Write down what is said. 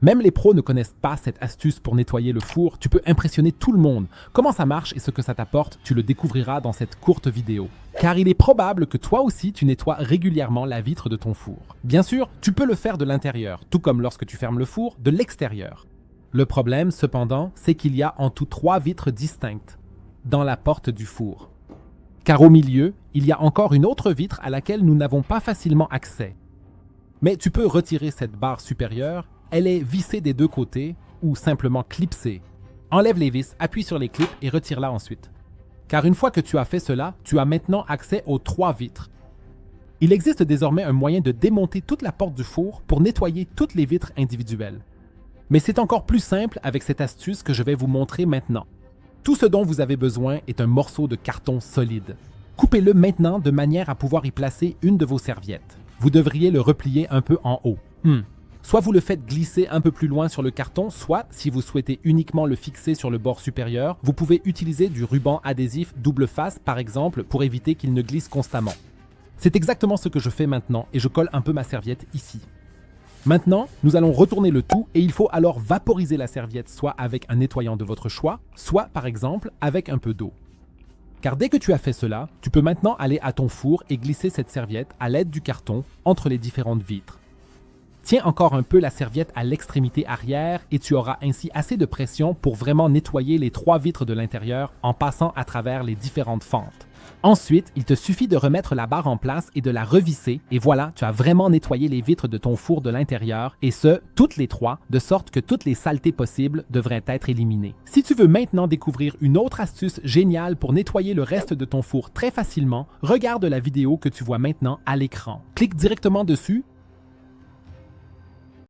Même les pros ne connaissent pas cette astuce pour nettoyer le four, tu peux impressionner tout le monde. Comment ça marche et ce que ça t'apporte, tu le découvriras dans cette courte vidéo. Car il est probable que toi aussi tu nettoies régulièrement la vitre de ton four. Bien sûr, tu peux le faire de l'intérieur, tout comme lorsque tu fermes le four, de l'extérieur. Le problème, cependant, c'est qu'il y a en tout 3 vitres distinctes dans la porte du four. Car au milieu, il y a encore une autre vitre à laquelle nous n'avons pas facilement accès. Mais tu peux retirer cette barre supérieure, elle est vissée des 2 côtés ou simplement clipsée. Enlève les vis, appuie sur les clips et retire-la ensuite. Car une fois que tu as fait cela, tu as maintenant accès aux 3 vitres. Il existe désormais un moyen de démonter toute la porte du four pour nettoyer toutes les vitres individuelles. Mais c'est encore plus simple avec cette astuce que je vais vous montrer maintenant. Tout ce dont vous avez besoin est un morceau de carton solide. Coupez-le maintenant de manière à pouvoir y placer une de vos serviettes. Vous devriez le replier un peu en haut. Soit vous le faites glisser un peu plus loin sur le carton, soit, si vous souhaitez uniquement le fixer sur le bord supérieur, vous pouvez utiliser du ruban adhésif double face par exemple pour éviter qu'il ne glisse constamment. C'est exactement ce que je fais maintenant et je colle un peu ma serviette ici. Maintenant, nous allons retourner le tout et il faut alors vaporiser la serviette soit avec un nettoyant de votre choix, soit par exemple avec un peu d'eau. Car dès que tu as fait cela, tu peux maintenant aller à ton four et glisser cette serviette à l'aide du carton entre les différentes vitres. Tiens encore un peu la serviette à l'extrémité arrière et tu auras ainsi assez de pression pour vraiment nettoyer les 3 vitres de l'intérieur en passant à travers les différentes fentes. Ensuite, il te suffit de remettre la barre en place et de la revisser et voilà, tu as vraiment nettoyé les vitres de ton four de l'intérieur et ce, toutes les 3, de sorte que toutes les saletés possibles devraient être éliminées. Si tu veux maintenant découvrir une autre astuce géniale pour nettoyer le reste de ton four très facilement, regarde la vidéo que tu vois maintenant à l'écran. Clique directement dessus